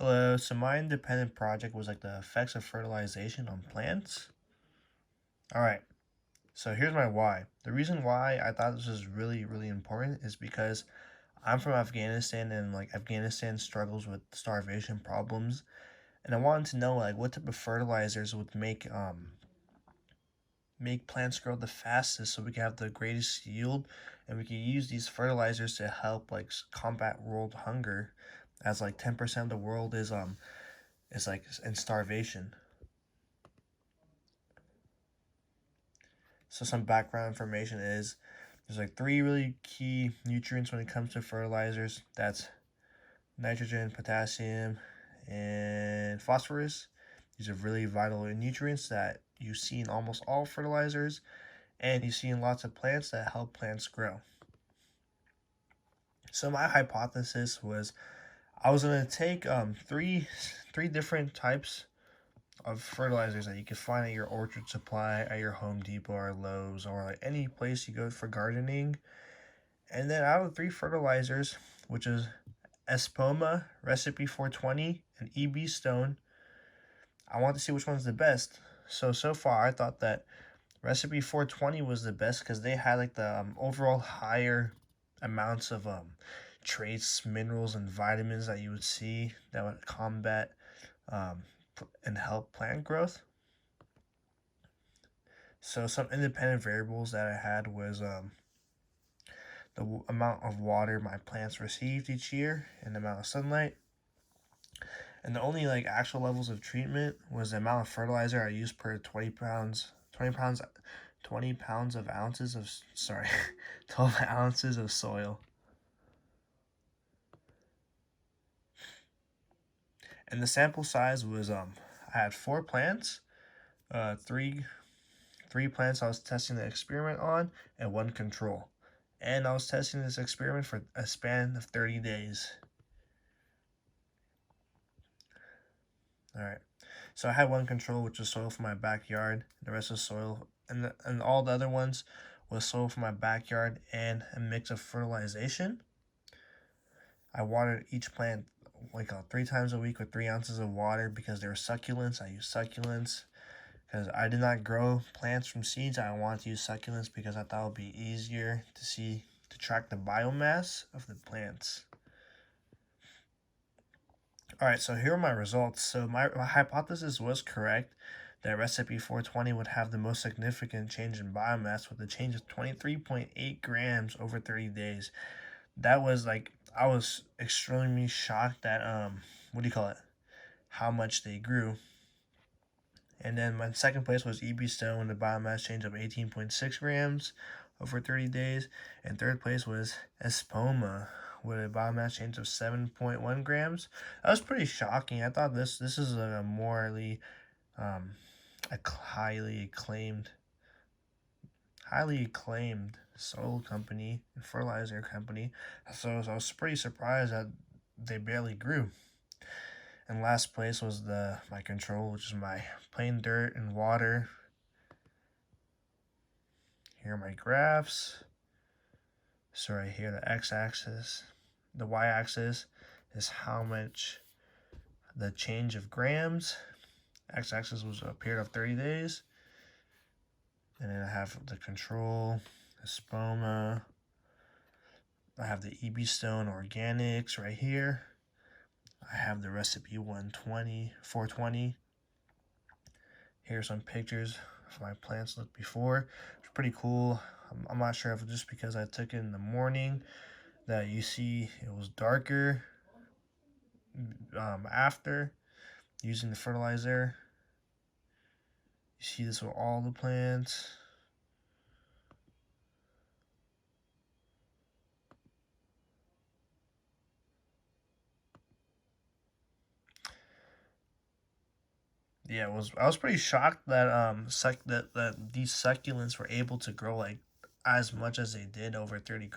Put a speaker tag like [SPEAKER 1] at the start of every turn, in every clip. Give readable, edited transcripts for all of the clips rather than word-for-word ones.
[SPEAKER 1] Hello, so my independent project was like the effects of fertilization on plants. Alright, so here's my why. The reason why I thought this was really, really important is because I'm from Afghanistan and like Afghanistan struggles with starvation problems. And I wanted to know like what type of fertilizers would make plants grow the fastest so we can have the greatest yield, and we can use these fertilizers to help like combat world hunger, as like 10% of the world is like in starvation. So some background information is there's like three really key nutrients when it comes to fertilizers. That's nitrogen, potassium, and phosphorus. These are really vital nutrients that you see in almost all fertilizers, and you see in lots of plants that help plants grow. So my hypothesis was I was gonna take three different types of fertilizers that you can find at your Orchard Supply, at your Home Depot or Lowe's, or like any place you go for gardening. And then out of the three fertilizers, which is Espoma, Recipe 420, and EB Stone, I want to see which one's the best. So far, I thought that Recipe 420 was the best because they had like the overall higher amounts of trace, minerals, and vitamins that you would see that would combat um, and help plant growth. So some independent variables that I had was the amount of water my plants received each year and the amount of sunlight. And the only like actual levels of treatment was the amount of fertilizer I used per 20 pounds, 20 pounds of ounces of, sorry, 12 ounces of soil. And the sample size was, I had 4 plants, three plants I was testing the experiment on, and 1 control. And I was testing this experiment for a span of 30 days. Alright, so I had 1 control, which was soil from my backyard. The rest was soil, and all the other ones was soil from my backyard and a mix of fertilization. I watered each plant like 3 times a week with 3 ounces of water because they were succulents. I used succulents because I did not grow plants from seeds. I wanted to use succulents because I thought it would be easier to track the biomass of the plants. Alright, so here are my results. So my hypothesis was correct that Recipe 420 would have the most significant change in biomass with a change of 23.8 grams over 30 days. That was like, I was extremely shocked at, what do you call it? How much they grew. And then my second place was EB Stone with a biomass change of 18.6 grams over 30 days. And third place was Espoma with a biomass change of 7.1 grams. That was pretty shocking. I thought this is a morally a highly acclaimed soil company and fertilizer company. So I was pretty surprised that they barely grew. And last place was my control, which is my plain dirt and water. Here are my graphs. So right here, the x-axis, the y-axis is how much the change of grams. X-axis was a period of 30 days. And then I have the control, the Espoma. I have the EB Stone Organics right here. I have the Recipe 420. Here's some pictures of my plants looked before. It's pretty cool. I'm not sure if it's just because I took it in the morning that you see it was darker after using the fertilizer. You see this with all the plants. Yeah, I was pretty shocked that that these succulents were able to grow like as much as they did over 30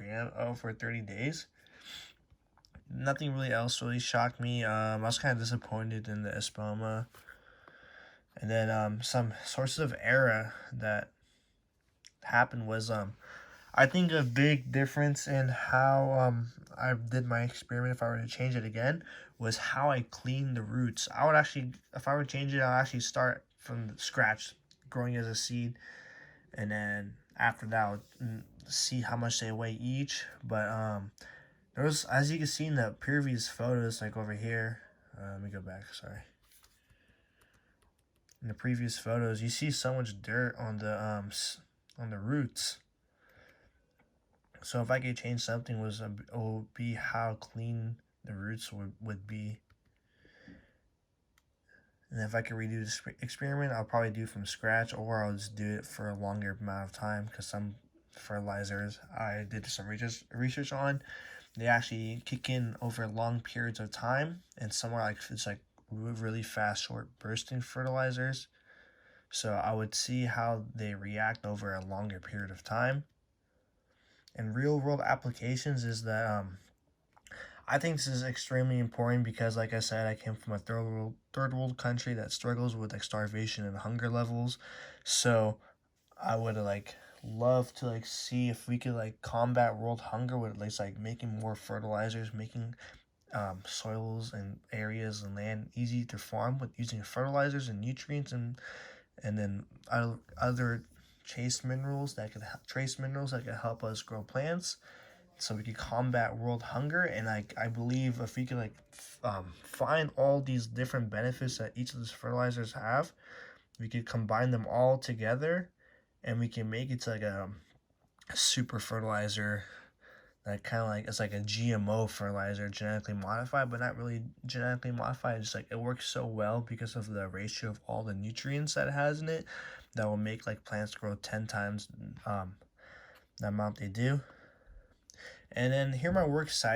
[SPEAKER 1] days. Nothing really else really shocked me. I was kind of disappointed in the Espoma. And then some sources of error that happened was I think a big difference in how I did my experiment, if I were to change it again, was how I cleaned the roots. I would actually, if I were to change it, I'll actually start from scratch, growing as a seed, and then after that, I would see how much they weigh each. But there was, as you can see in the previous photos, like over here. Let me go back. Sorry. In the previous photos, you see so much dirt on the roots. So if I could change something, it would be how clean the roots would be. And if I could redo this experiment, I'll probably do it from scratch, or I'll just do it for a longer amount of time, because some fertilizers I did some research on, they actually kick in over long periods of time, and some are like, it's like really fast, short bursting fertilizers. So I would see how they react over a longer period of time. And real world applications is that I think this is extremely important because, like I said, I came from a third world country that struggles with like starvation and hunger levels. So I would like love to like see if we could like combat world hunger with at least like making more fertilizers, making soils and areas and land easy to farm with using fertilizers and nutrients, and then other trace minerals that could help us grow plants, so we could combat world hunger. And I believe if we could like find all these different benefits that each of these fertilizers have, we could combine them all together, and we can make it to like a super fertilizer that kind of like, it's like a GMO fertilizer, genetically modified, but not really genetically modified. It's like it works so well because of the ratio of all the nutrients that it has in it, that will make like plants grow 10 times the amount they do. And then here my works cited